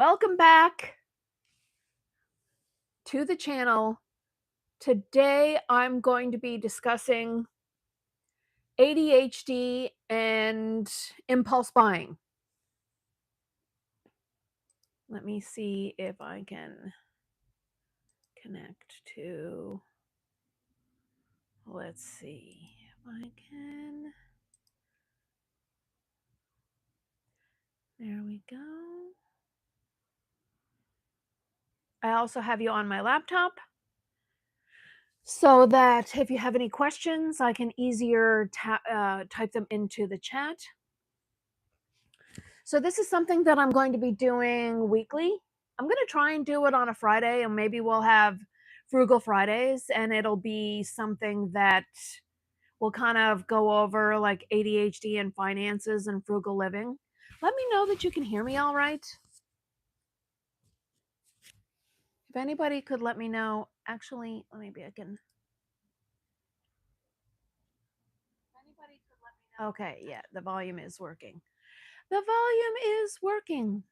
Welcome back to the channel. Today I'm going to be discussing ADHD and impulse buying. Let me see if I can connect to, let's see if I can. There we go. I also have you on my laptop so that if you have any questions, I can easier type them into the chat. So this is something that I'm going to be doing weekly. I'm going to try and do it on a Friday, and maybe we'll have Frugal Fridays, and it'll be something that will kind of go over like ADHD and finances and frugal living. Let me know that you can hear me all right. If anybody could let me know, actually, maybe I can. Anybody could let me know. Okay, yeah, the volume is working. The volume is working.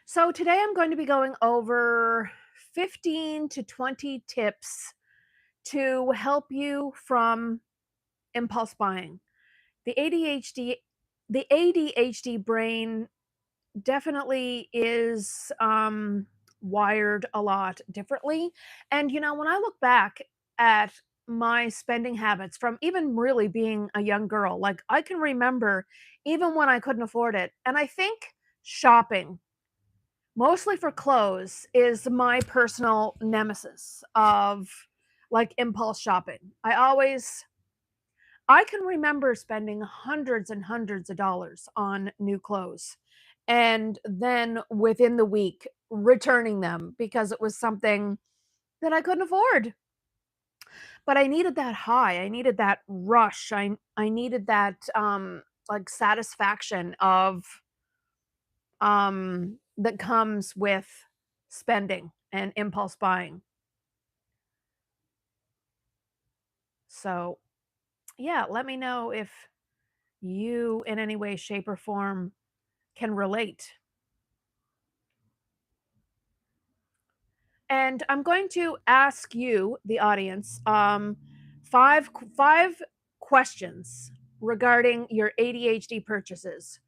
So today I'm going to be going over 15 to 20 tips to help you from impulse buying. The ADHD brain definitely is wired a lot differently. And when I look back at my spending habits from even really being a young girl, like I can remember even when I couldn't afford it. And I think shopping, mostly for clothes, is my personal nemesis of like impulse shopping. I can remember spending hundreds and hundreds of dollars on new clothes and then within the week returning them because it was something that I couldn't afford. But I needed that high. I needed that rush. I needed that like satisfaction of that comes with spending and impulse buying. So, yeah, let me know if you in any way, shape, or form can relate. And I'm going to ask you, the audience, five questions regarding your ADHD purchases.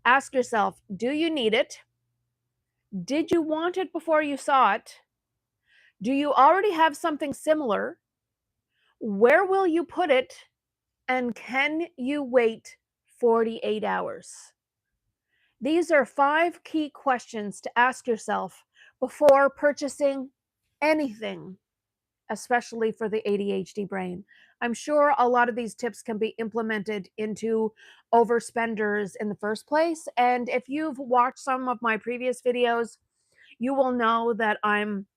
Ask yourself, do you need it? Did you want it before you saw it? Do you already have something similar? Where will you put it? And can you wait 48 hours? These are 5 key questions to ask yourself before purchasing anything, especially for the ADHD brain. I'm sure a lot of these tips can be implemented into overspenders in the first place. And if you've watched some of my previous videos, you will know that I'm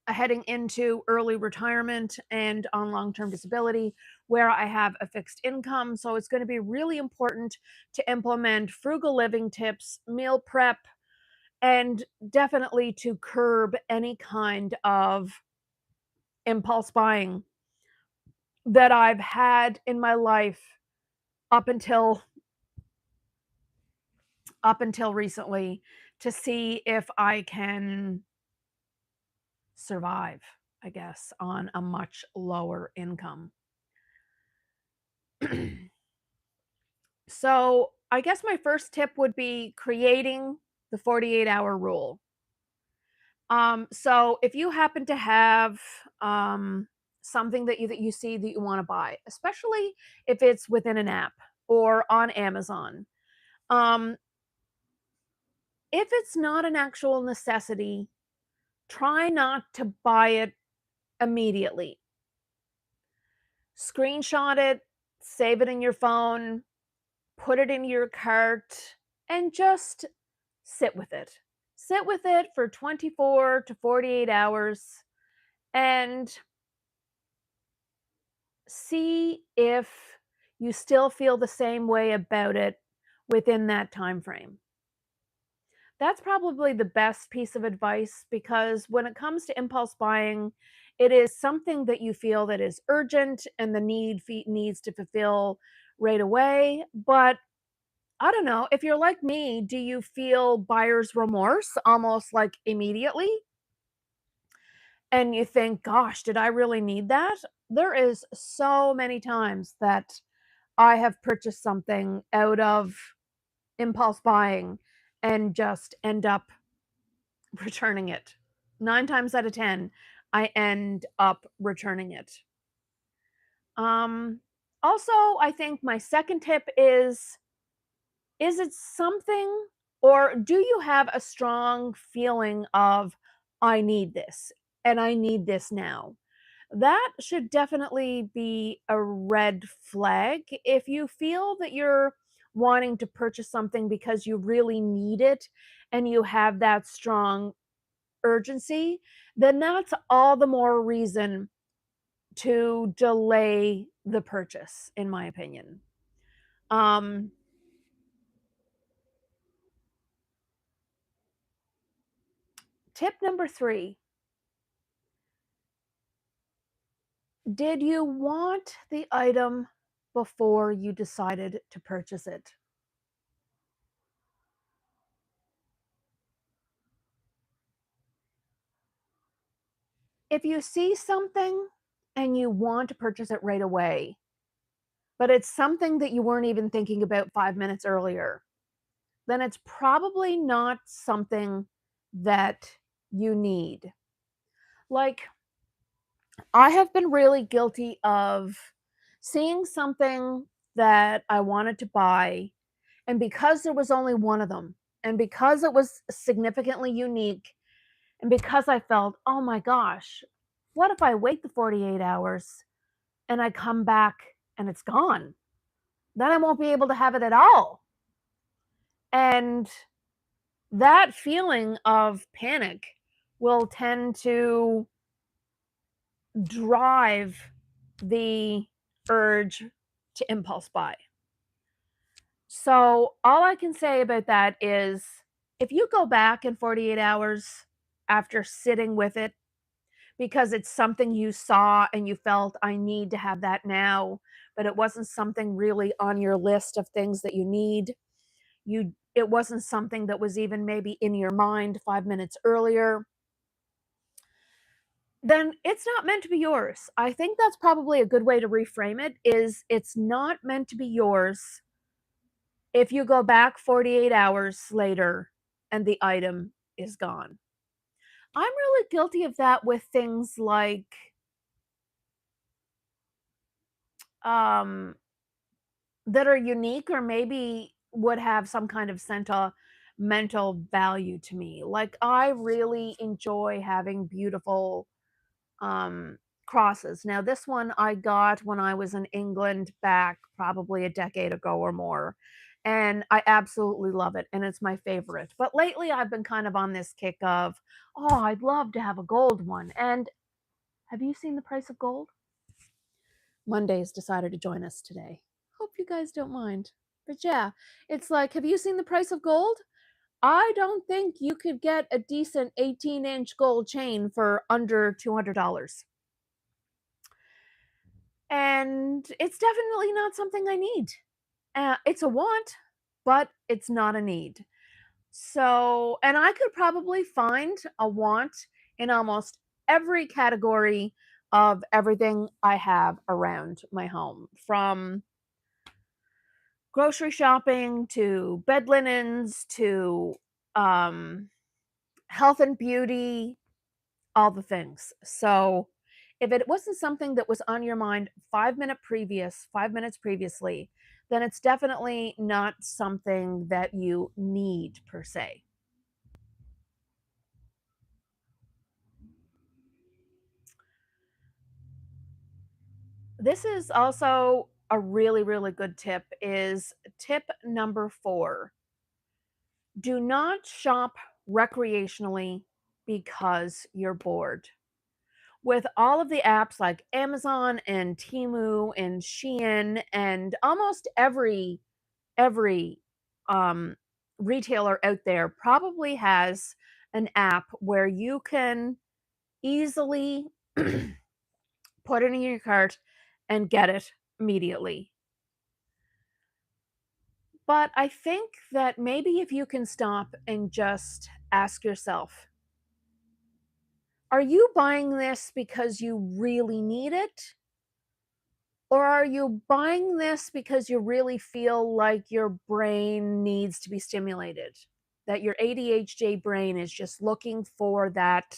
heading into early retirement and on long-term disability where I have a fixed income. So it's going to be really important to implement frugal living tips, meal prep, and definitely to curb any kind of impulse buying that I've had in my life up until recently to see if I can survive, I guess, on a much lower income. So, I guess my first tip would be creating the 48-hour rule. So if you happen to have something that you see that you want to buy, especially if it's within an app or on Amazon, um, if it's not an actual necessity, try not to buy it immediately. Screenshot it, save it in your phone, put it in your cart, and just sit with it. Sit with it for 24 to 48 hours and see if you still feel the same way about it within that time frame. That's probably the best piece of advice because when it comes to impulse buying, It is something that you feel that is urgent and the needs to fulfill right away. But I don't know, if you're like me, do you feel buyer's remorse almost like immediately? And you think, gosh, did I really need that? There is so many times that I have purchased something out of impulse buying and just end up returning it. 9 times out of 10, I end up returning it. Um, Also, I think my second tip is it something, or do you have a strong feeling of, I need this and I need this now? That should definitely be a red flag. If you feel that you're wanting to purchase something because you really need it and you have that strong urgency, then that's all the more reason to delay the purchase, in my opinion. Um, Tip number 3, did you want the item before you decided to purchase it? If you see something and you want to purchase it right away, but it's something that you weren't even thinking about 5 minutes earlier, then it's probably not something that you need. Like, I have been really guilty of seeing something that I wanted to buy, and because there was only one of them, and because it was significantly unique, and because I felt, oh my gosh, what if I wait the 48 hours and I come back and it's gone? Then I won't be able to have it at all. And that feeling of panic will tend to drive the urge to impulse buy. So, all I can say about that is if you go back in 48 hours after sitting with it because it's something you saw and you felt, I need to have that now, but it wasn't something really on your list of things that you need. It wasn't something that was even maybe in your mind 5 minutes earlier, then it's not meant to be yours. I think that's probably a good way to reframe it, is it's not meant to be yours if you go back 48 hours later and the item is gone. I'm really guilty of that with things like um that are unique or maybe would have some kind of sentimental value to me. Like, I really enjoy having beautiful um, crosses. Now, this one I got when I was in England back probably a decade ago or more. And I absolutely love it. And it's my favorite. But lately, I've been kind of on this kick of, oh, I'd love to have a gold one. And have you seen the price of gold? Monday's decided to join us today. Hope you guys don't mind. But yeah, it's like, have you seen the price of gold? I don't think you could get a decent 18-inch gold chain for under $200. And it's definitely not something I need. It's a want, but it's not a need. So, and I could probably find a want in almost every category of everything I have around my home, from grocery shopping to bed linens to um, health and beauty, all the things. So if it wasn't something that was on your mind 5 minutes previously, then it's definitely not something that you need per se. This is also a really, really good tip, is tip number 4. Do not shop recreationally because you're bored. With all of the apps like Amazon and Temu and Shein and almost every um, retailer out there probably has an app where you can easily put it in your cart, and get it immediately. But I think that maybe if you can stop and just ask yourself, are you buying this because you really need it? Or are you buying this because you really feel like your brain needs to be stimulated? That your ADHD brain is just looking for that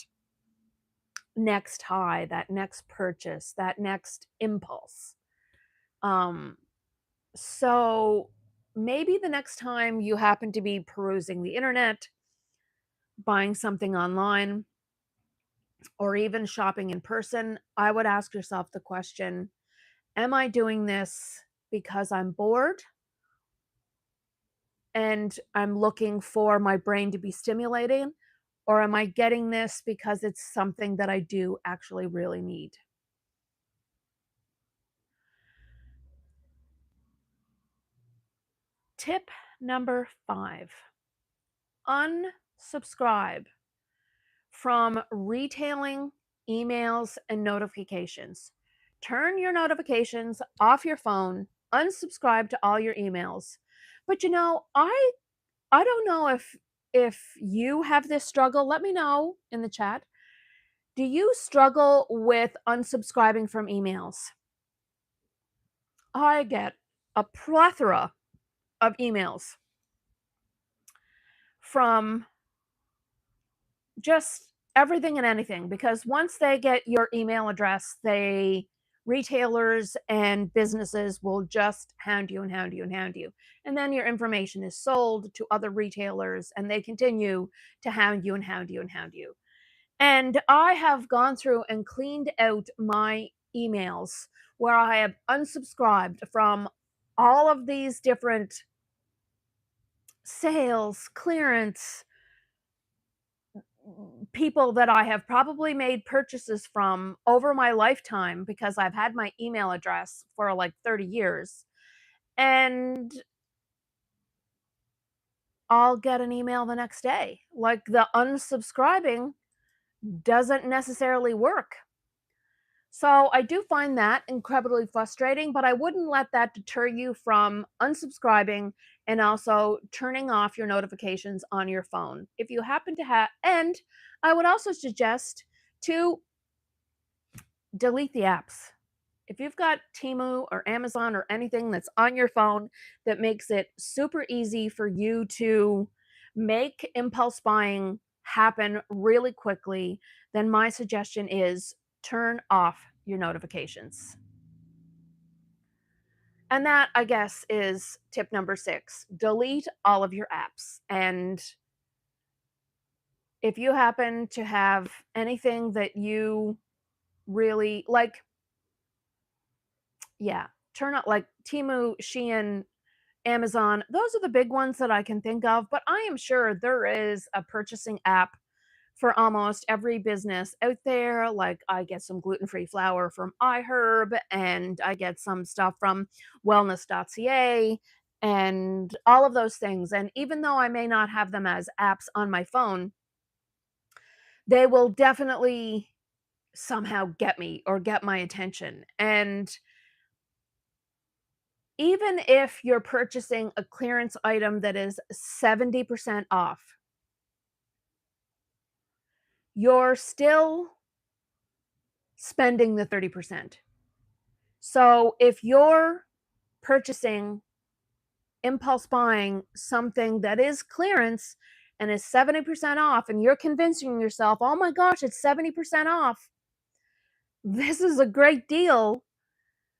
next high, that next purchase, that next impulse. Um, so maybe the next time you happen to be perusing the internet, buying something online, or even shopping in person, I would ask yourself the question, am I doing this because I'm bored and I'm looking for my brain to be stimulating? Or am I getting this because it's something that I do actually really need? Tip number 5, unsubscribe from retailing emails and notifications. Turn your notifications off your phone, unsubscribe to all your emails. But I don't know if you have this struggle. Let me know in the chat. Do you struggle with unsubscribing from emails? I get a plethora of emails from just everything and anything, because once they get your email address, they retailers and businesses will just hound you and hound you and hound you. And then your information is sold to other retailers and they continue to hound you and hound you and hound you. And I have gone through and cleaned out my emails where I have unsubscribed from all of these different sales, clearance, people that I have probably made purchases from over my lifetime because I've had my email address for like 30 years. And I'll get an email the next day. Like the unsubscribing doesn't necessarily work. So I do find that incredibly frustrating, but I wouldn't let that deter you from unsubscribing and also turning off your notifications on your phone. If you happen to have, and I would also suggest to delete the apps. If you've got Temu or Amazon or anything that's on your phone that makes it super easy for you to make impulse buying happen really quickly, then my suggestion is turn off your notifications. And that, I guess, is tip number 6. Delete all of your apps. And if you happen to have anything that you really like, yeah, turn out like Temu, Shein, Amazon. Those are the big ones that I can think of, but I am sure there is a purchasing app for almost every business out there. Like I get some gluten-free flour from iHerb and I get some stuff from wellness.ca and all of those things. And even though I may not have them as apps on my phone, they will definitely somehow get me or get my attention. And even if you're purchasing a clearance item that is 70% off, you're still spending the 30%. So if you're purchasing impulse buying something that is clearance and is 70% off, and you're convincing yourself, oh my gosh, it's 70% off, this is a great deal.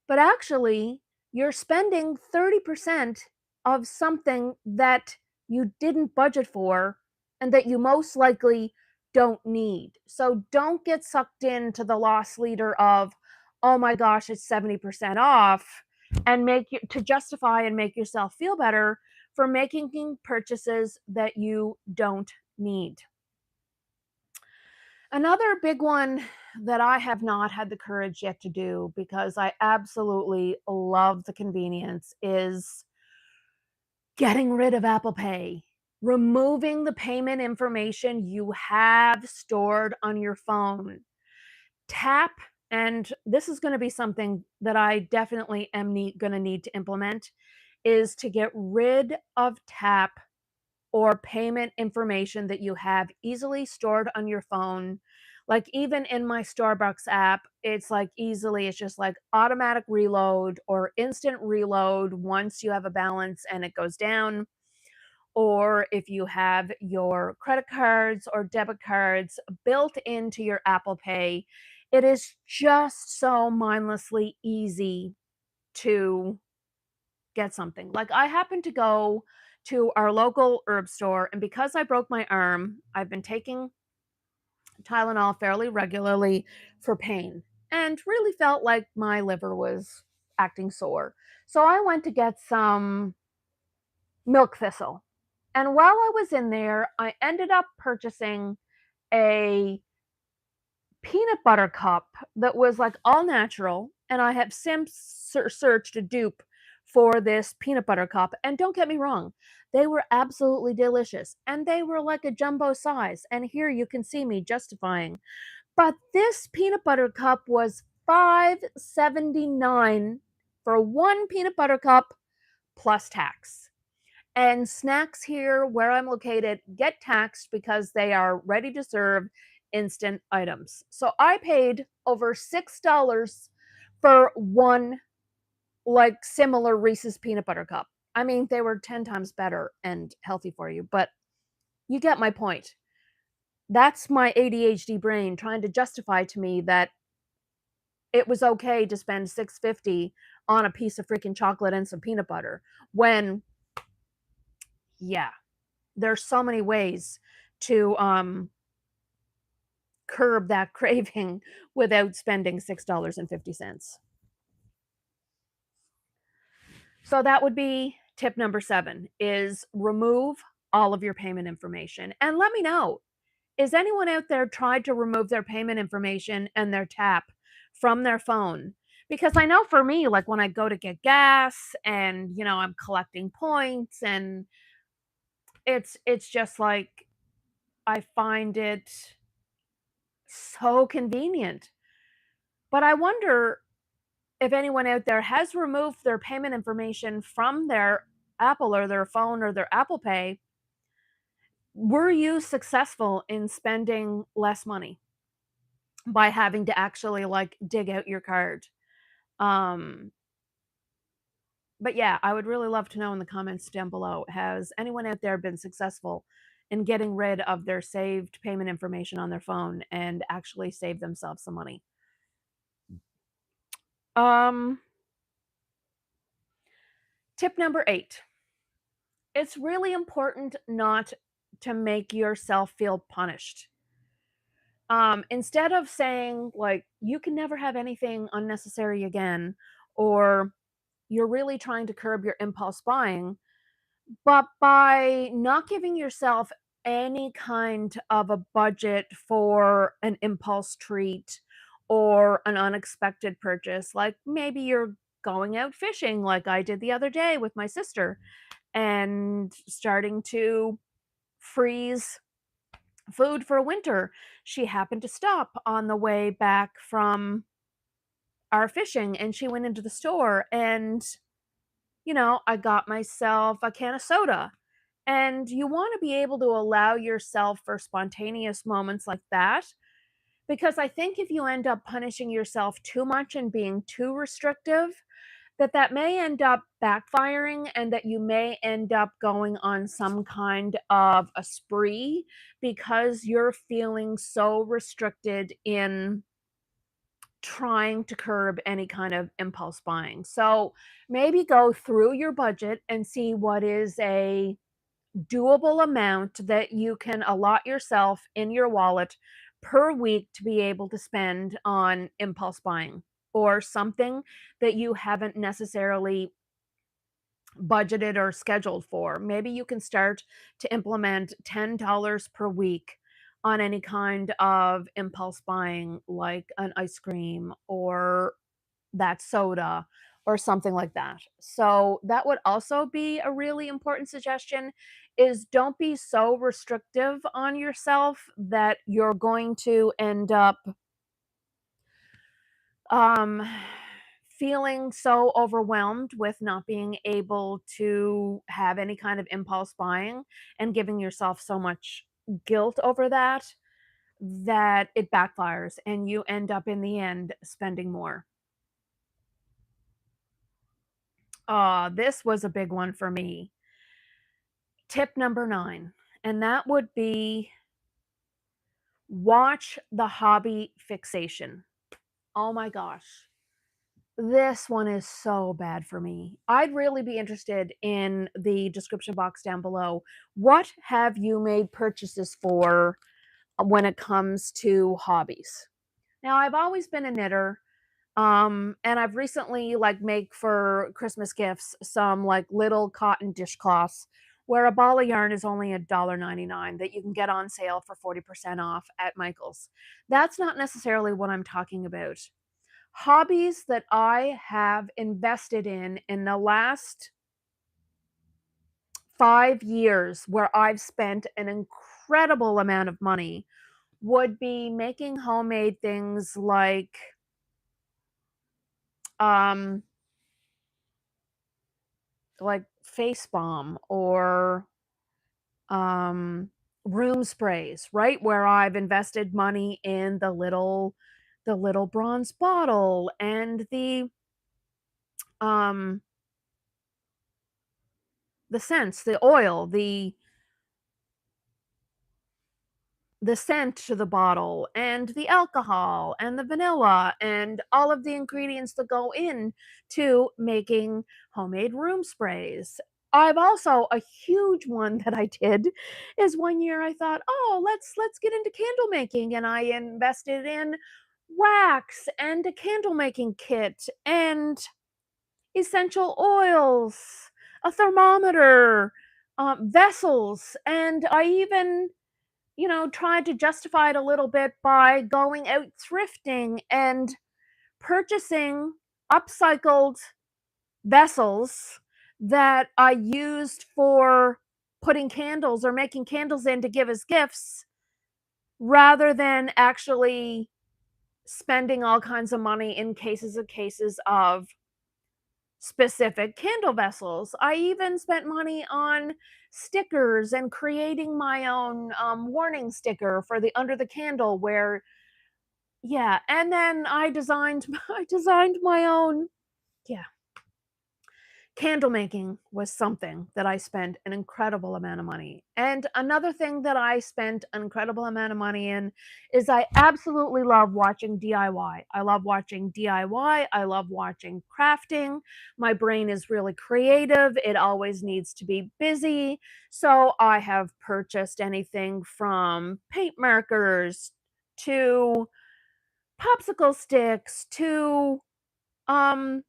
But actually, you're spending 30% of something that you didn't budget for and that you most likely don't need. So don't get sucked into the loss leader of, oh my gosh, it's 70% off, and make you to justify and make yourself feel better for making purchases that you don't need. Another big one that I have not had the courage yet to do because I absolutely love the convenience is getting rid of Apple Pay, removing the payment information you have stored on your phone. Tap, and this is going to be something that I definitely am going to need to implement, is to get rid of tap or payment information that you have easily stored on your phone. Like even in my Starbucks app, it's like easily, it's just like automatic reload or instant reload once you have a balance and it goes down. Or if you have your credit cards or debit cards built into your Apple Pay, it is just so mindlessly easy to get something. Like I happened to go to our local herb store, and because I broke my arm, I've been taking Tylenol fairly regularly for pain and really felt like my liver was acting sore. So I went to get some milk thistle. And while I was in there, I ended up purchasing a peanut butter cup that was like all natural, and I have since searched a dupe for this peanut butter cup, and don't get me wrong, they were absolutely delicious and they were like a jumbo size, and here you can see me justifying. But this peanut butter cup was $5.79 for one peanut butter cup plus tax. And snacks here where I'm located get taxed because they are ready to serve instant items. So I paid over $6 for one like similar Reese's peanut butter cup. I mean, they were 10 times better and healthy for you, but you get my point. That's my ADHD brain trying to justify to me that it was okay to spend $6.50 on a piece of freaking chocolate and some peanut butter when, yeah, there's so many ways to curb that craving without spending $6.50. So that would be tip number 7, is remove all of your payment information. And let me know, is anyone out there tried to remove their payment information and their tap from their phone? Because I know for me, like when I go to get gas and I'm collecting points, and it's just like I find it so convenient. But I wonder if anyone out there has removed their payment information from their Apple or their phone or their Apple Pay. Were you successful in spending less money by having to actually like dig out your card? Um, but yeah, I would really love to know in the comments down below. Has anyone out there been successful in getting rid of their saved payment information on their phone and actually save themselves some money? Um, Tip number 8. It's really important not to make yourself feel punished. Instead of saying, like, you can never have anything unnecessary again, or you're really trying to curb your impulse buying, but by not giving yourself any kind of a budget for an impulse treat or an unexpected purchase, like maybe you're going out fishing, like I did the other day with my sister, and starting to freeze food for winter. She happened to stop on the way back from our fishing, and she went into the store, and I got myself a can of soda. And you want to be able to allow yourself for spontaneous moments like that, because I think if you end up punishing yourself too much and being too restrictive, that may end up backfiring, and that you may end up going on some kind of a spree because you're feeling so restricted in trying to curb any kind of impulse buying. So maybe go through your budget and see what is a doable amount that you can allot yourself in your wallet per week to be able to spend on impulse buying or something that you haven't necessarily budgeted or scheduled for. Maybe you can start to implement $10 per week on any kind of impulse buying, like an ice cream or that soda or something like that. So that would also be a really important suggestion, is don't be so restrictive on yourself that you're going to end up Um, Feeling so overwhelmed with not being able to have any kind of impulse buying and giving yourself so much guilt over that, that it backfires and you end up in the end spending more. This was a big one for me. Tip number 9, and that would be watch the hobby fixation. Oh my gosh. This one is so bad for me. I'd really be interested in the description box down below. What have you made purchases for when it comes to hobbies? Now, I've always been a knitter. And I've recently like make for Christmas gifts some like little cotton dishcloths where a ball of yarn is only $1.99 that you can get on sale for 40% off at Michael's. That's not necessarily what I'm talking about. Hobbies that I have invested in the last 5 years where I've spent an incredible amount of money would be making homemade things um like face balm or um room sprays, right? Where I've invested money in the little bronze bottle and um the scents, the oil, the scent to the bottle and the alcohol and the vanilla and all of the ingredients that go in to making homemade room sprays. I've also a huge one that I did is one year I thought, "Oh, let's get into candle making." And I invested in wax and a candle making kit and essential oils, a thermometer, vessels, and I even tried to justify it a little bit by going out thrifting and purchasing upcycled vessels that I used for putting candles or making candles in to give as gifts rather than actually spending all kinds of money in cases of specific candle vessels. I even spent money on stickers and creating my own warning sticker for the under the candle where yeah, and then I designed I designed my own yeah. Candle making was something that I spent an incredible amount of money. And another thing that I spent an incredible amount of money in is I absolutely love watching DIY. I love watching DIY. I love watching crafting. My brain is really creative. It always needs to be busy. So I have purchased anything from paint markers to popsicle sticks to um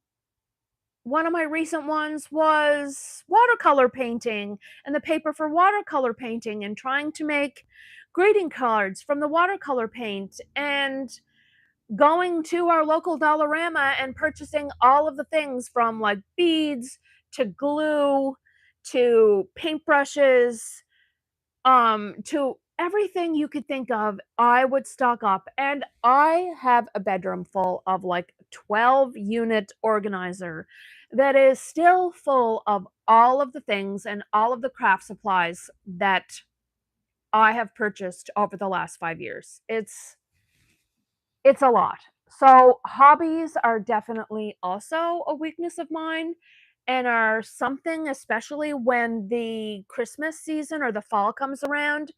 one of my recent ones was watercolor painting and the paper for watercolor painting and trying to make greeting cards from the watercolor paint and going to our local Dollarama and purchasing all of the things from like beads to glue to paintbrushes to everything you could think of, I would stock up. And I have a bedroom full of like 12 unit organizer that is still full of all of the things and all of the craft supplies that I have purchased over the last 5 years. It's a lot. So hobbies are definitely also a weakness of mine and are something, especially when the Christmas season or the fall comes around,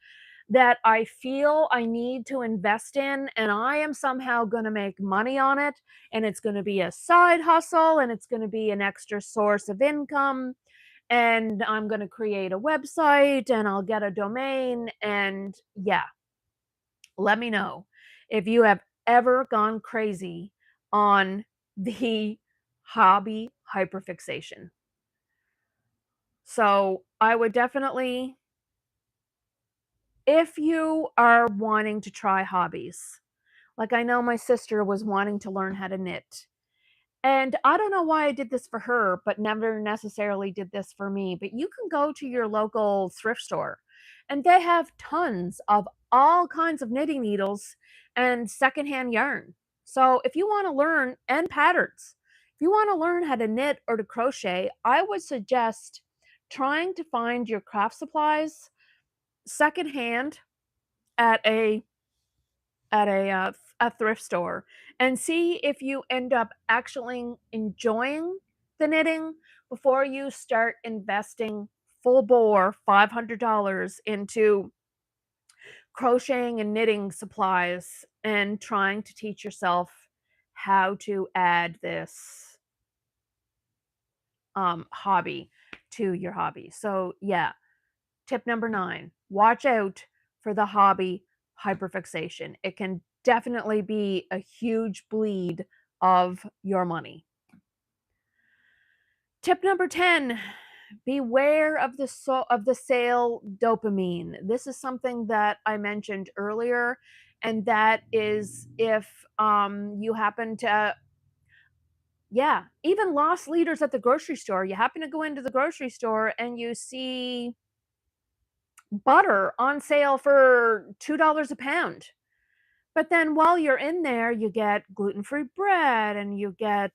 that I feel I need to invest in, and I am somehow going to make money on it, and it's going to be a side hustle, and it's going to be an extra source of income, and I'm going to create a website, and I'll get a domain, and yeah, let me know if you have ever gone crazy on the hobby hyperfixation. So I would definitely, if you are wanting to try hobbies, like I know my sister was wanting to learn how to knit. And I don't know why I did this for her, but never necessarily did this for me. But you can go to your local thrift store and they have tons of all kinds of knitting needles and secondhand yarn. So if you want to learn and patterns, if you want to learn how to knit or to crochet, I would suggest trying to find your craft supplies secondhand at a thrift store and see if you end up actually enjoying the knitting before you start investing full bore $500 into crocheting and knitting supplies and trying to teach yourself how to add this hobby to your hobby. So, yeah, tip number 9, watch out for the hobby hyperfixation. It can definitely be a huge bleed of your money. Tip number 10, beware of the sale dopamine. This is something that I mentioned earlier, and that is if you happen to, yeah, even lost leaders at the grocery store. You happen to go into the grocery store and you see butter on sale for $2 a pound. But then while you're in there, you get gluten-free bread and you get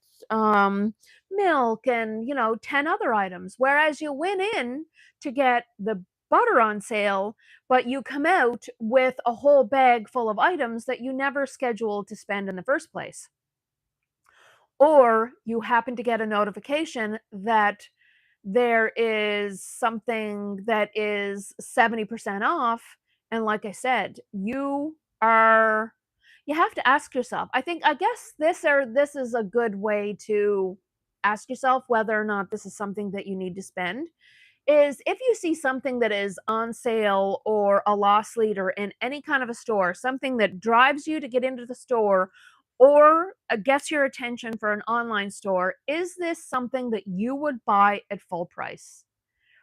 milk and, 10 other items. Whereas you went in to get the butter on sale, but you come out with a whole bag full of items that you never scheduled to spend in the first place. Or you happen to get a notification that there is something that is 70% off. And like I said, you have to ask yourself. I guess this is a good way to ask yourself whether or not this is something that you need to spend, is if you see something that is on sale or a loss leader in any kind of a store, something that drives you to get into the store or gets your attention for an online store, is this something that you would buy at full price?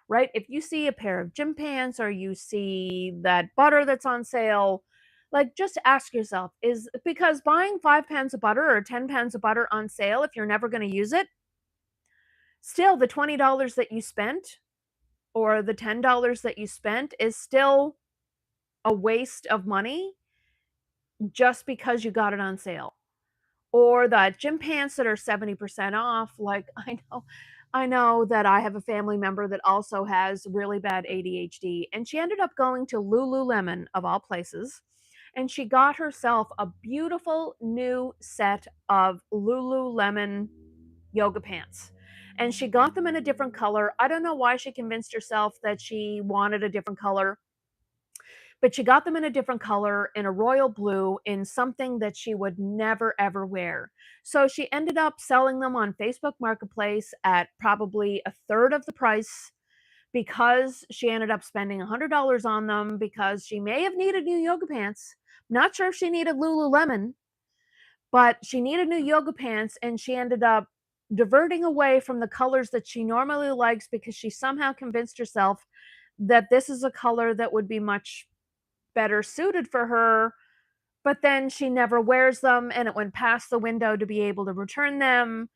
Right? If you see a pair of gym pants or you see that butter that's on sale, like just ask yourself, is because buying 5 pounds of butter or 10 pounds of butter on sale, if you're never going to use it, still the $20 that you spent or the $10 that you spent is still a waste of money just because you got it on sale. Or the gym pants that are 70% off. Like I know that I have a family member that also has really bad ADHD, and she ended up going to Lululemon of all places, and she got herself a beautiful new set of Lululemon yoga pants. And she got them in a different color. I don't know why she convinced herself that she wanted a different color, but she got them in a different color, in a royal blue, in something that she would never ever wear. So she ended up selling them on Facebook Marketplace at probably a third of the price because she ended up spending $100 on them because she may have needed new yoga pants. Not sure if she needed Lululemon, but she needed new yoga pants and she ended up diverting away from the colors that she normally likes because she somehow convinced herself that this is a color that would be much better suited for her, but then she never wears them and it went past the window to be able to return them.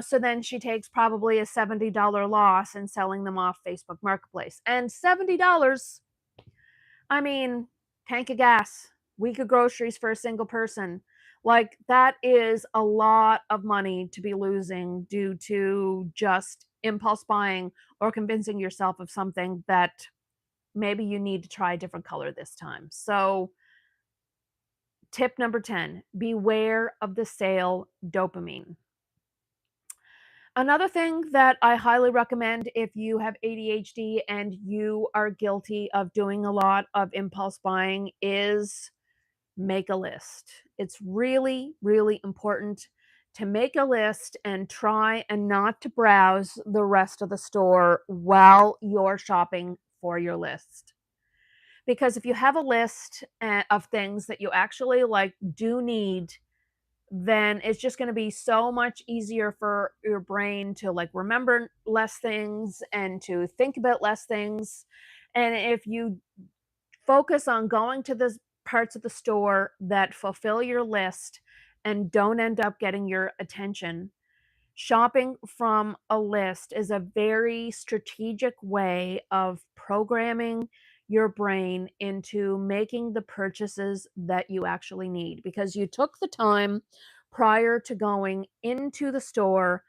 So then she takes probably a $70 loss in selling them off Facebook Marketplace. And $70, I mean, tank of gas, week of groceries for a single person. Like, that is a lot of money to be losing due to just impulse buying or convincing yourself of something that maybe you need to try a different color this time. So, tip number 10, beware of the sale dopamine. Another thing that I highly recommend if you have ADHD and you are guilty of doing a lot of impulse buying is make a list. It's really, really important to make a list and try and not to browse the rest of the store while you're shopping for your list. Because if you have a list of things that you actually like do need, then it's just going to be so much easier for your brain to like remember less things and to think about less things. And if you focus on going to the parts of the store that fulfill your list and don't end up getting your attention, shopping from a list is a very strategic way of programming your brain into making the purchases that you actually need because you took the time prior to going into the store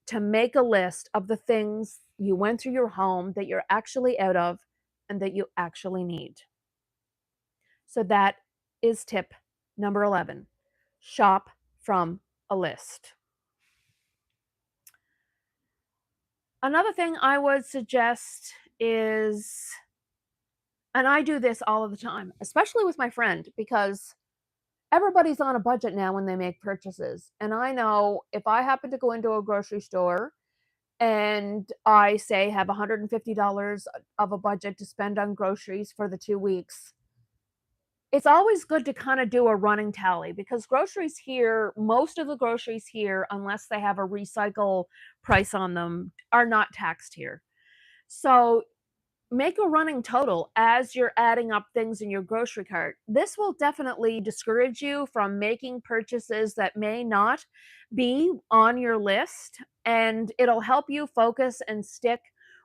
to make a list of the things you went through your home that you're actually out of and that you actually need. So that is tip number 11. Shop from a list. Another thing I would suggest is, and I do this all of the time, especially with my friend, because everybody's on a budget now when they make purchases. And I know if I happen to go into a grocery store and I say have $150 of a budget to spend on groceries for the 2 weeks, it's always good to kind of do a running tally because groceries here, most of the groceries here, unless they have a recycle price on them, are not taxed here. So make a running total as you're adding up things in your grocery cart. This will definitely discourage you from making purchases that may not be on your list, and it'll help you focus and stick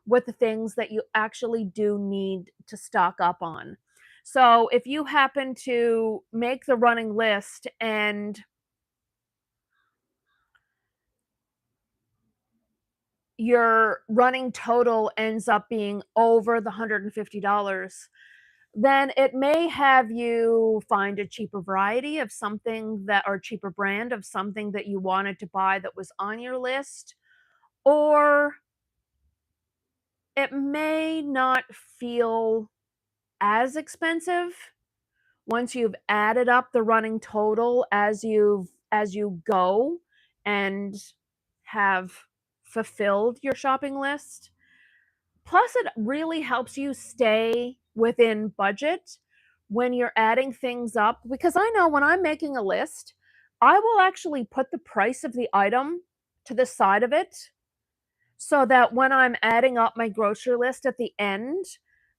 with the things that you actually do need to stock up on. So if you happen to make the running list and your running total ends up being over the $150, then it may have you find a cheaper variety of something that, or cheaper brand of something that you wanted to buy that was on your list, or it may not feel as expensive once you've added up the running total as you go and have fulfilled your shopping list. Plus, it really helps you stay within budget when you're adding things up. Because I know when I'm making a list, I will actually put the price of the item to the side of it so that when I'm adding up my grocery list at the end,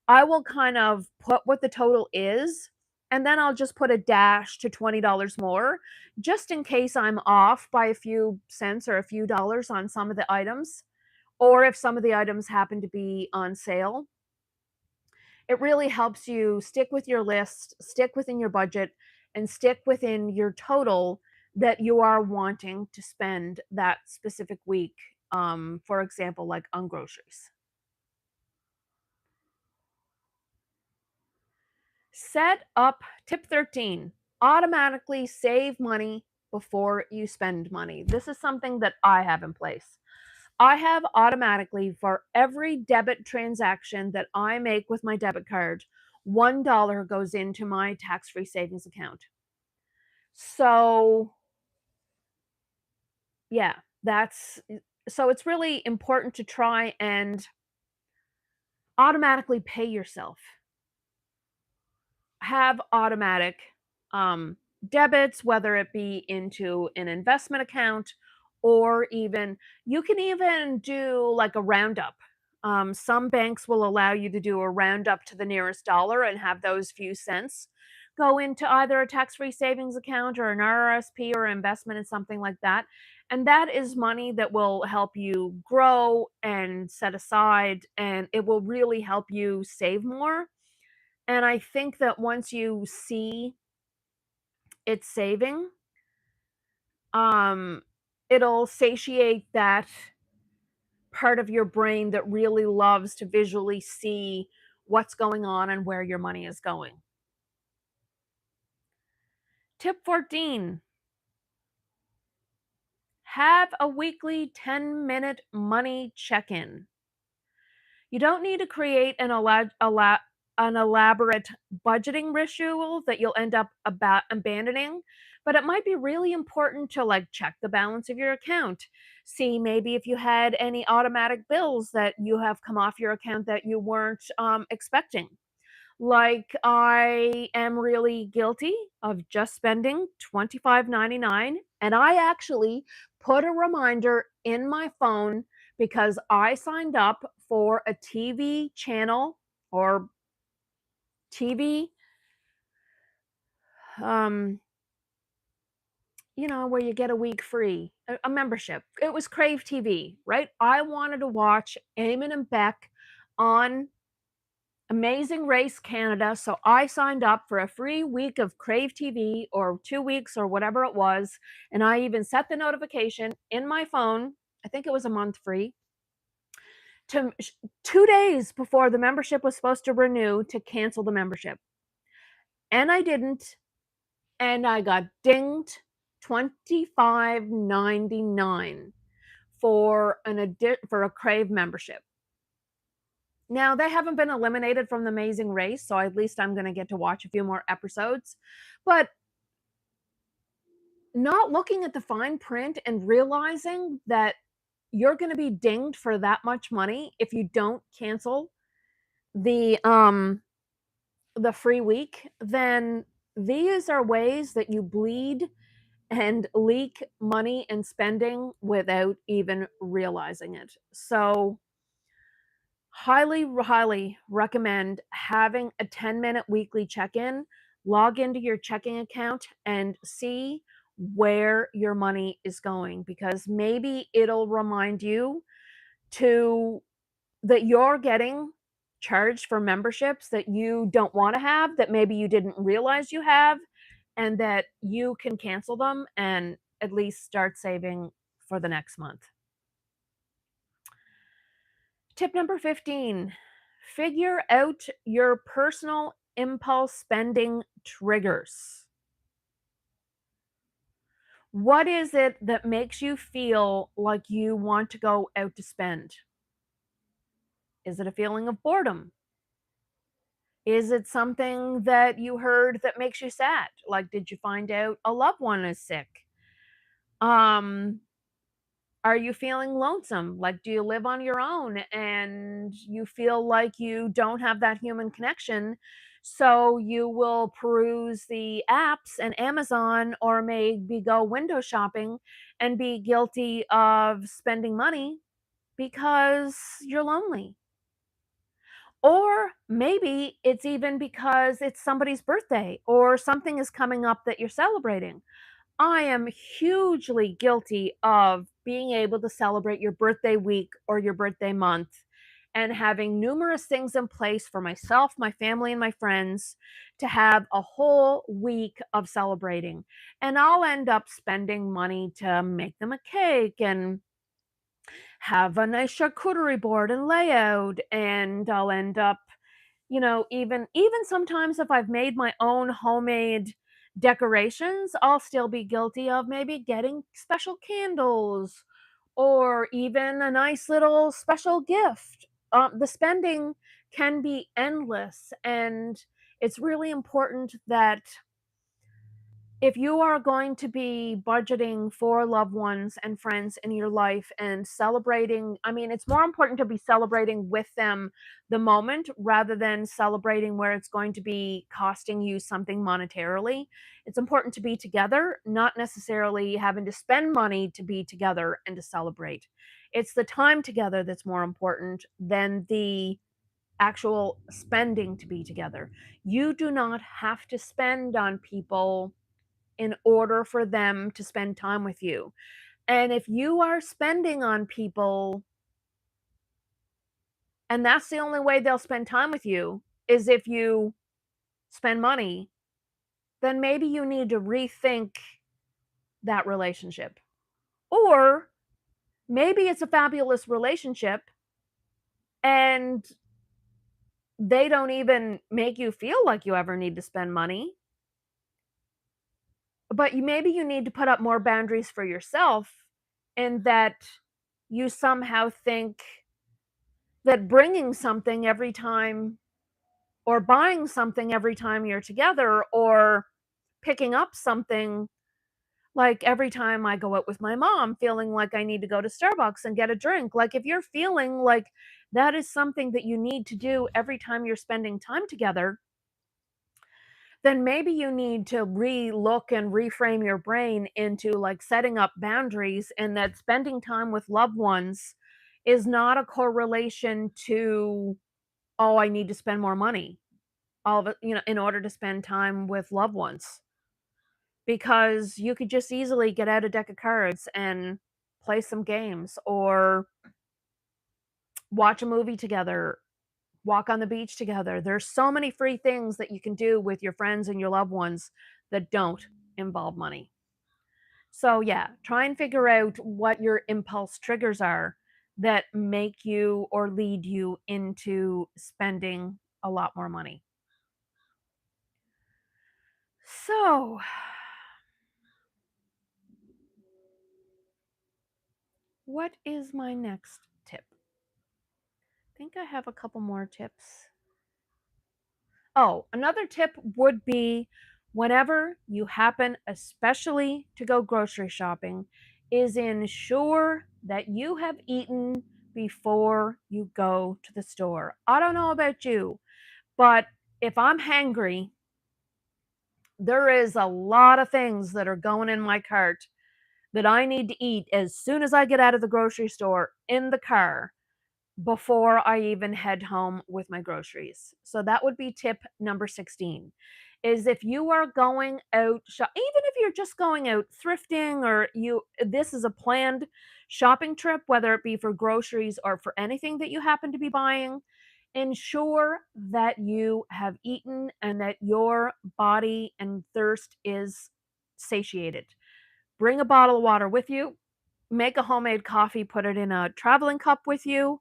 I will kind of put what the total is. And then I'll just put a dash to $20 more, just in case I'm off by a few cents or a few dollars on some of the items, or if some of the items happen to be on sale. It really helps you stick with your list, stick within your budget, and stick within your total that you are wanting to spend that specific week. For example, like on groceries. Set up tip 13, automatically save money before you spend money. This is something that I have in place. I have automatically, for every debit transaction that I make with my debit card, $1 goes into my tax free savings account. So, yeah, that's so it's really important to try and automatically pay yourself. Have automatic um, debits, whether it be into an investment account or even you can even do like a roundup. Some banks will allow you to do a roundup to the nearest dollar and have those few cents go into either a tax free savings account or an RRSP or investment in something like that. And that is money that will help you grow and set aside, and it will really help you save more. And I think that once you see it saving, um, it'll satiate that part of your brain that really loves to visually see what's going on and where your money is going. Tip 14, have a weekly 10-minute money check in. You don't need to create an elaborate budgeting ritual that you'll end up about abandoning, but it might be really important to like check the balance of your account. See maybe if you had any automatic bills that you have come off your account that you weren't expecting. Like, I am really guilty of just spending $25.99, and I actually put a reminder in my phone because I signed up for a TV channel or TV, um, where you get a week free, a membership. It was Crave TV, right? I wanted to watch Eamon and Beck on Amazing Race Canada. So I signed up for a free week of Crave TV or 2 weeks or whatever it was. And I even set the notification in my phone. I think it was a month free to 2 days before the membership was supposed to renew to cancel the membership. And I didn't. And I got dinged $25.99 for for a Crave membership. Now, they haven't been eliminated from The Amazing Race, so at least I'm going to get to watch a few more episodes. But not looking at the fine print and realizing that you're going to be dinged for that much money if you don't cancel the free week, then these are ways that you bleed and leak money and spending without even realizing it. So highly recommend having a 10-minute weekly check-in. Log into your checking account and see where your money is going, because maybe it'll remind you to that you're getting charged for memberships that you don't want to have, that maybe you didn't realize you have, and that you can cancel them and at least start saving for the next month. Tip number 15, figure out your personal impulse spending triggers. What is it that makes you feel like you want to go out to spend? Is it a feeling of boredom? Is it something that you heard that makes you sad? Like, did you find out a loved one is sick? Um, Are you feeling lonesome? Like, do you live on your own and you feel like you don't have that human connection? So you will peruse the apps and Amazon, or maybe go window shopping and be guilty of spending money because you're lonely. Or maybe it's even because it's somebody's birthday or something is coming up that you're celebrating. I am hugely guilty of being able to celebrate your birthday week or your birthday month and having numerous things in place for myself, my family, and my friends to have a whole week of celebrating. And I'll end up spending money to make them a cake and have a nice charcuterie board and layout, and I'll end up, even sometimes if I've made my own homemade decorations, I'll still be guilty of maybe getting special candles or even a nice little special gift. The spending can be endless, and it's really important that if you are going to be budgeting for loved ones and friends in your life and celebrating, I mean, it's more important to be celebrating with them the moment rather than celebrating where it's going to be costing you something monetarily. It's important to be together, not necessarily having to spend money to be together and to celebrate. It's the time together that's more important than the actual spending to be together. You do not have to spend on people in order for them to spend time with you. And if you are spending on people and that's the only way they'll spend time with you is if you spend money, then maybe you need to rethink that relationship. Or maybe it's a fabulous relationship and they don't even make you feel like you ever need to spend money, but maybe you need to put up more boundaries for yourself, in that you somehow think that bringing something every time or buying something every time you're together, or picking up something, like every time I go out with my mom feeling like I need to go to Starbucks and get a drink, like if you're feeling like that is something that you need to do every time you're spending time together, then maybe you need to re-look and reframe your brain into like setting up boundaries, and that spending time with loved ones is not a correlation to, oh, I need to spend more money, all of it, in order to spend time with loved ones. Because you could just easily get out a deck of cards and play some games or watch a movie together walk on the beach together. There's so many free things that you can do with your friends and your loved ones that don't involve money. So, yeah, try and figure out what your impulse triggers are that make you or lead you into spending a lot more money. So, what is my next tip? I think I have a couple more tips. Oh, another tip would be whenever you happen, especially to go grocery shopping, is ensure that you have eaten before you go to the store. I don't know about you, but if I'm hangry, there is a lot of things that are going in my cart that I need to eat as soon as I get out of the grocery store in the car before I even head home with my groceries. So that would be tip number 16 is if you are going out even if you're just going out thrifting or you this is a planned shopping trip whether it be for groceries or for anything that you happen to be buying, ensure that you have eaten and that your body and thirst is satiated. Bring a bottle of water with you, make a homemade coffee, put it in a traveling cup with you.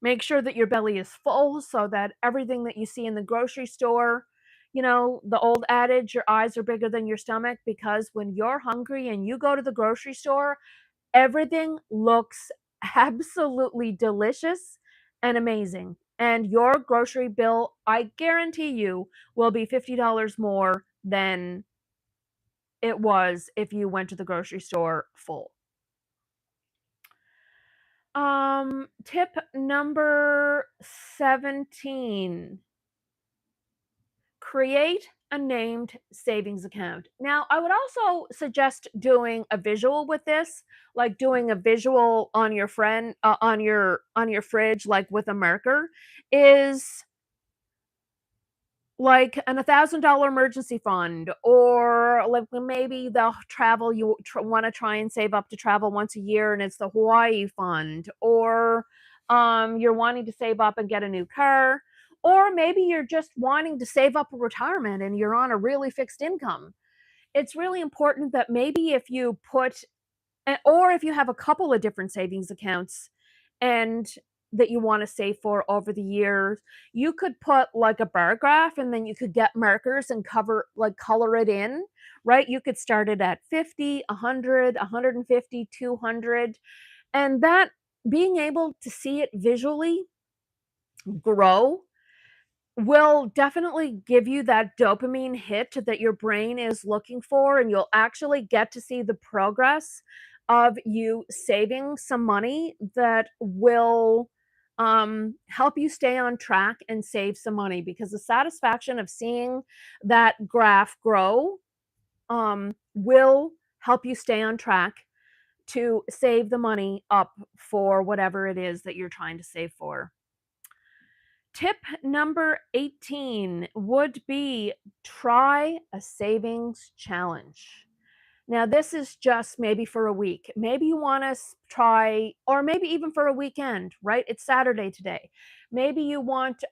Make sure that your belly is full so that everything that you see in the grocery store, the old adage, your eyes are bigger than your stomach, because when you're hungry and you go to the grocery store, everything looks absolutely delicious and amazing. And your grocery bill, I guarantee you, will be $50 more than it was if you went to the grocery store full. Tip number 17, create a named savings account. Now, I would also suggest doing a visual with this, like doing a visual on your on your fridge, like with a marker, is like an $1,000 emergency fund, or like maybe the travel you want to try and save up to travel once a year, and it's the Hawaii fund, or you're wanting to save up and get a new car, or maybe you're just wanting to save up for retirement and you're on a really fixed income. It's really important that maybe if you put or if you have a couple of different savings accounts and that you want to save for over the years, you could put like a bar graph and then you could get markers and color it in, right? You could start it at 50, 100, 150, 200, and that being able to see it visually grow will definitely give you that dopamine hit that your brain is looking for, and you'll actually get to see the progress of you saving some money that will help you stay on track and save some money, because the satisfaction of seeing that graph grow will help you stay on track to save the money up for whatever it is that you're trying to save for. Tip number 18 would be try a savings challenge. Now, this is just maybe for a week. Maybe you want to try, or maybe even for a weekend, right? It's Saturday today. Maybe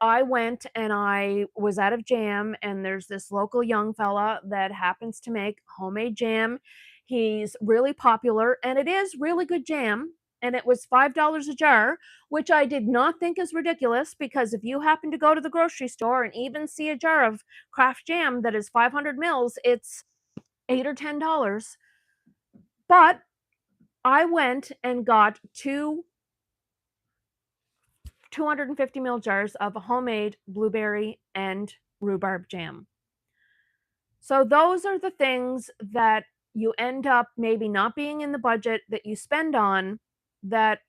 I went and I was out of jam, and there's this local young fella that happens to make homemade jam. He's really popular, and it is really good jam. And it was $5 a jar, which I did not think is ridiculous, because if you happen to go to the grocery store and even see a jar of craft jam that is 500 mils, it's $8 or $10. But I went and got two 250 ml jars of homemade blueberry and rhubarb jam. So those are the things that you end up maybe not being in the budget that you spend on, that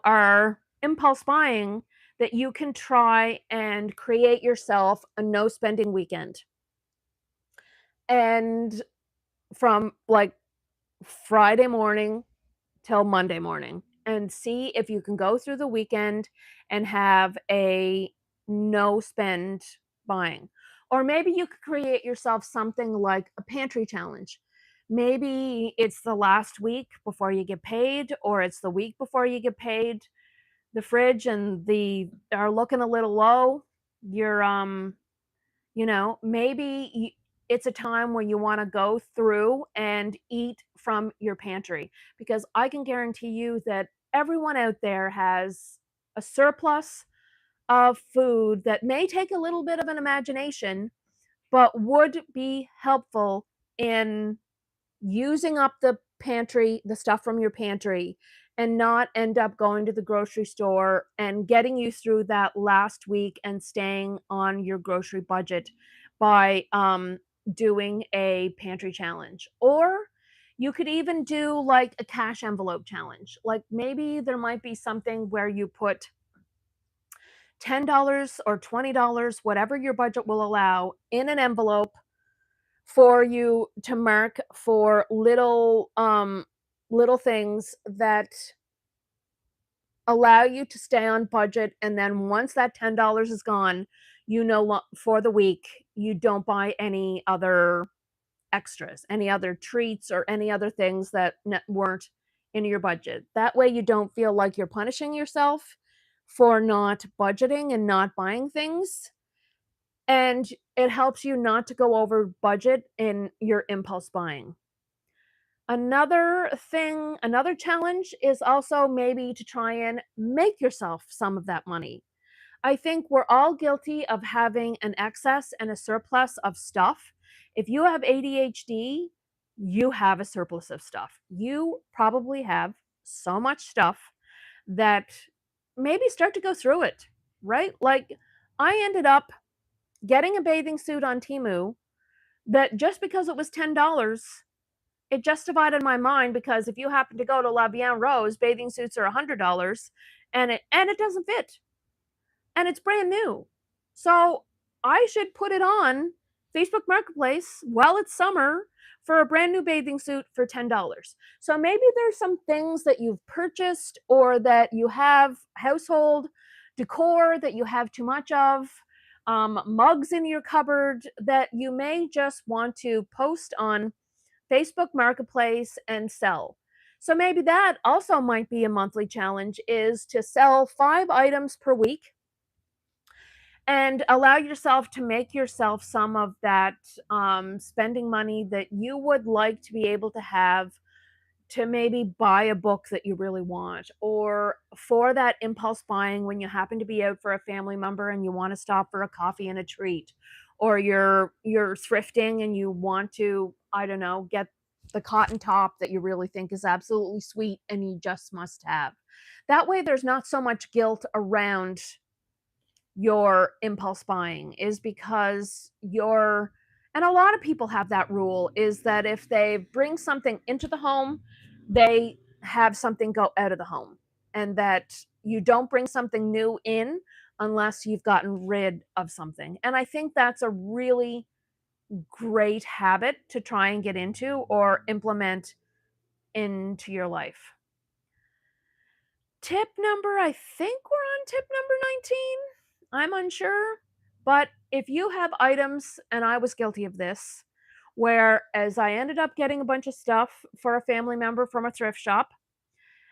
are impulse buying, that you can try and create yourself a no spending weekend. And from like Friday morning till Monday morning, and see if you can go through the weekend and have a no spend buying. Or maybe you could create yourself something like a pantry challenge. Maybe it's the last week before you get paid, or it's the week before you get paid. the fridge and the are looking a little low, you're maybe it's a time where you want to go through and eat from your pantry, because I can guarantee you that everyone out there has a surplus of food that may take a little bit of an imagination, but would be helpful in using up the stuff from your pantry, and not end up going to the grocery store and getting you through that last week and staying on your grocery budget by doing a pantry challenge. Or you could even do like a cash envelope challenge. Like maybe there might be something where you put $10 or $20, whatever your budget will allow, in an envelope for you to mark for little things that allow you to stay on budget. And then once that $10 is gone, for the week, you don't buy any other extras, any other treats, or any other things that weren't in your budget. That way you don't feel like you're punishing yourself for not budgeting and not buying things, and it helps you not to go over budget in your impulse buying. Another challenge is also maybe to try and make yourself some of that money. I think we're all guilty of having an excess and a surplus of stuff. If you have ADHD, you have a surplus of stuff. You probably have so much stuff that maybe start to go through it, right? Like, I ended up getting a bathing suit on Temu that, just because it was $10, it justified in my mind, because if you happen to go to La Bien Rose, bathing suits are $100, and it doesn't fit, and it's brand new. So I should put it on Facebook Marketplace while it's summer for a brand new bathing suit for $10. So maybe there's some things that you've purchased, or that you have household decor that you have too much of, mugs in your cupboard that you may just want to post on Facebook Marketplace and sell. So maybe that also might be a monthly challenge, is to sell 5 items per week and allow yourself to make yourself some of that spending money that you would like to be able to have, to maybe buy a book that you really want, or for that impulse buying when you happen to be out for a family member and you want to stop for a coffee and a treat, or you're thrifting and you want to, I don't know, get the cotton top that you really think is absolutely sweet and you just must have. That way there's not so much guilt around your impulse buying, is because you're and a lot of people have that rule, is that if they bring something into the home, they have something go out of the home, and that you don't bring something new in unless you've gotten rid of something. And I think that's a really great habit to try and get into or implement into your life. I think we're on tip number 19. I'm unsure. But if you have items, and I was guilty of this, where as I ended up getting a bunch of stuff for a family member from a thrift shop,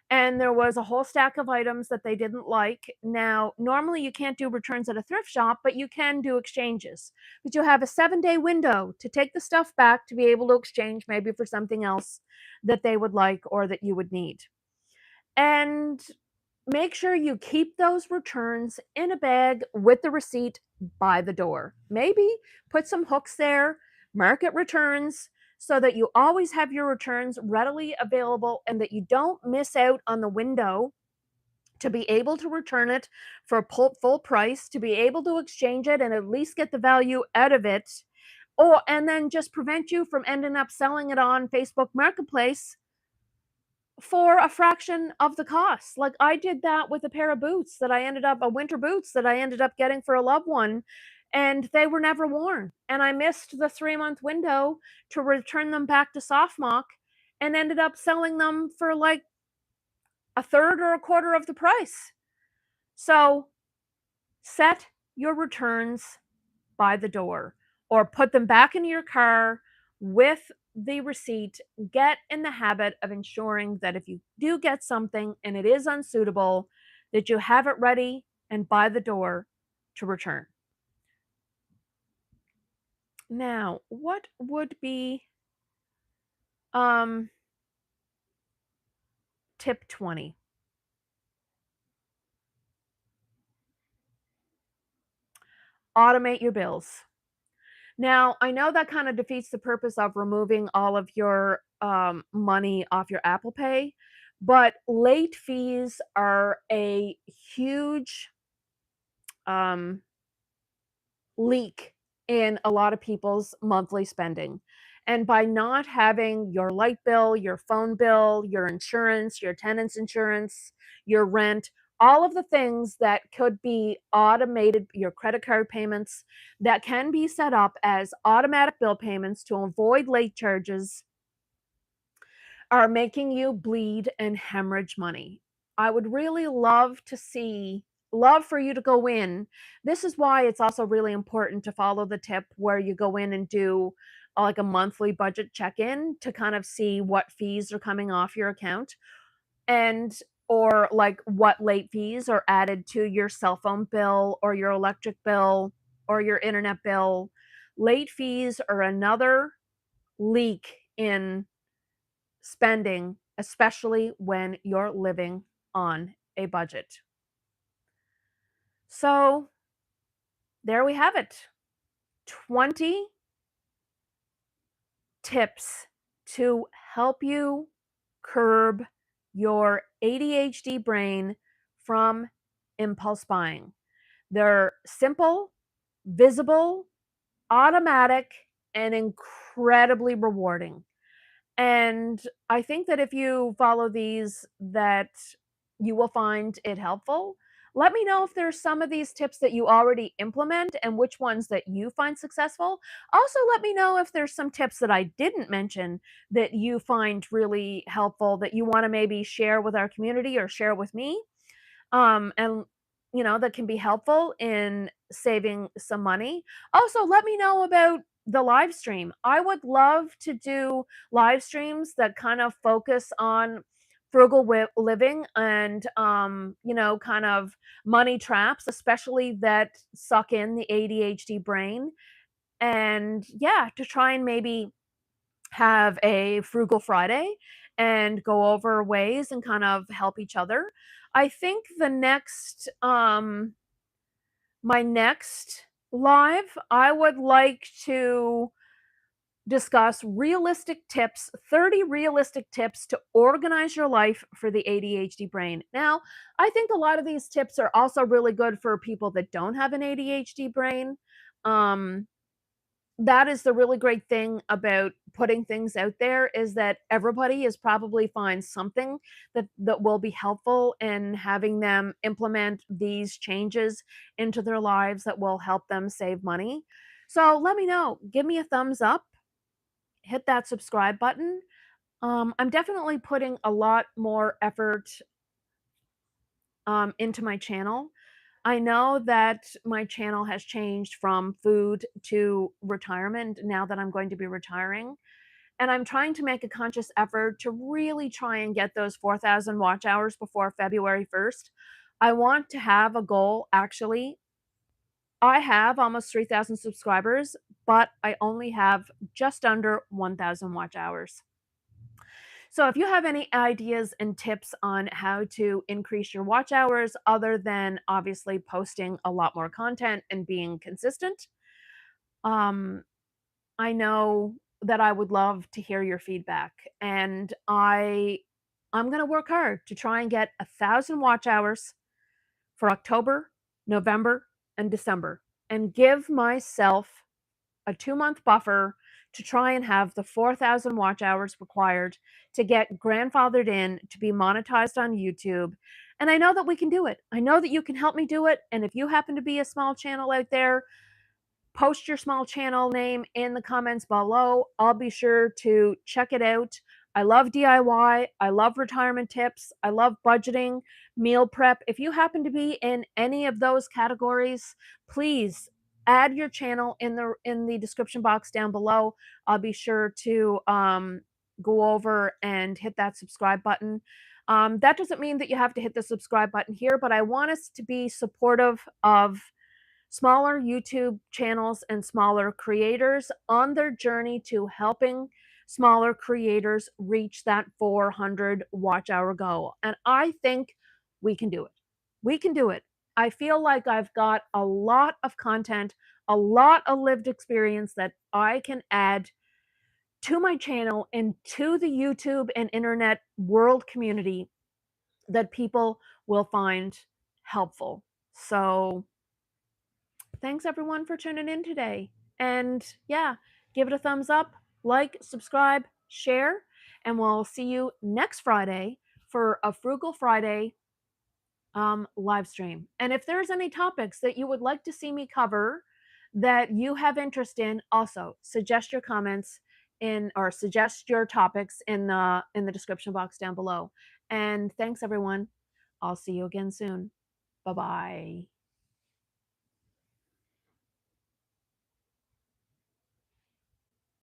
and there was a whole stack of items that they didn't like. Now, normally you can't do returns at a thrift shop, but you can do exchanges. But you have a 7-day window to take the stuff back, to be able to exchange maybe for something else that they would like or that you would need. And make sure you keep those returns in a bag with the receipt by the door. Maybe put some hooks there, mark it returns, so that you always have your returns readily available and that you don't miss out on the window to be able to return it for full price, to be able to exchange it and at least get the value out of it. And then just prevent you from ending up selling it on Facebook Marketplace for a fraction of the cost. Like, I did that with a pair of boots that winter boots that I ended up getting for a loved one, and they were never worn. And I missed the 3-month window to return them back to Softmock, and ended up selling them for like a third or a quarter of the price. So set your returns by the door, or put them back into your car with the receipt. Get in the habit of ensuring that if you do get something and it is unsuitable, that you have it ready and by the door to return. Now, what would be um, tip 20? Automate your bills. Now, I know that kind of defeats the purpose of removing all of your money off your Apple Pay, but late fees are a huge um, leak in a lot of people's monthly spending. And by not having your light bill, your phone bill, your insurance, your tenant's insurance, your rent, all of the things that could be automated, your credit card payments that can be set up as automatic bill payments to avoid late charges are making you bleed and hemorrhage money. I would really love for you to go in. This is why it's also really important to follow the tip where you go in and do like a monthly budget check-in to kind of see what fees are coming off your account and or like what late fees are added to your cell phone bill or your electric bill or your internet bill. Late fees are another leak in spending, especially when you're living on a budget. So, there we have it, 20 tips to help you curb your ADHD brain from impulse buying. They're simple, visible, automatic, and incredibly rewarding. And I think that if you follow these, that you will find it helpful. Let me know if there's some of these tips that you already implement and which ones that you find successful. Also, let me know if there's some tips that I didn't mention that you find really helpful that you want to maybe share with our community or share with me. And that can be helpful in saving some money. Also, let me know about the live stream. I would love to do live streams that kind of focus on frugal living and kind of money traps, especially that suck in the ADHD brain. And yeah, to try and maybe have a frugal Friday and go over ways and kind of help each other. I think the next my next live, I would like to discuss realistic tips, 30 realistic tips to organize your life for the ADHD brain. Now, I think a lot of these tips are also really good for people that don't have an ADHD brain. Um, that is the really great thing about putting things out there is that everybody is probably find something that will be helpful in having them implement these changes into their lives that will help them save money. So let me know. Give me a thumbs up. Hit that subscribe button. I'm definitely putting a lot more effort into my channel. I know that my channel has changed from food to retirement now that I'm going to be retiring. And I'm trying to make a conscious effort to really try and get those 4,000 watch hours before February 1st. I want to have a goal. Actually, I have almost 3,000 subscribers, but I only have just under 1,000 watch hours. So if you have any ideas and tips on how to increase your watch hours other than obviously posting a lot more content and being consistent, um, I know that I would love to hear your feedback. And I'm going to work hard to try and get 1,000 watch hours for October, November, and December and give myself a 2-month buffer to try and have the 4,000 watch hours required to get grandfathered in to be monetized on YouTube. And I know that we can do it. I know that you can help me do it. And if you happen to be a small channel out there, post your small channel name in the comments below. I'll be sure to check it out. I love DIY. I love retirement tips. I love budgeting, meal prep. If you happen to be in any of those categories, please add your channel in the description box down below. I'll be sure to go over and hit that subscribe button. That doesn't mean that you have to hit the subscribe button here, but I want us to be supportive of smaller YouTube channels and smaller creators on their journey to helping smaller creators reach that 400 watch hour goal. And I think we can do it. We can do it. I feel like I've got a lot of content, a lot of lived experience that I can add to my channel and to the YouTube and internet world community that people will find helpful. So, thanks everyone for tuning in today. And yeah, give it a thumbs up, like, subscribe, share, and we'll see you next Friday for a Frugal Friday live stream. And if there's any topics that you would like to see me cover that you have interest in, also suggest your comments in or suggest your topics in the description box down below. And thanks everyone. I'll see you again soon. Bye-bye.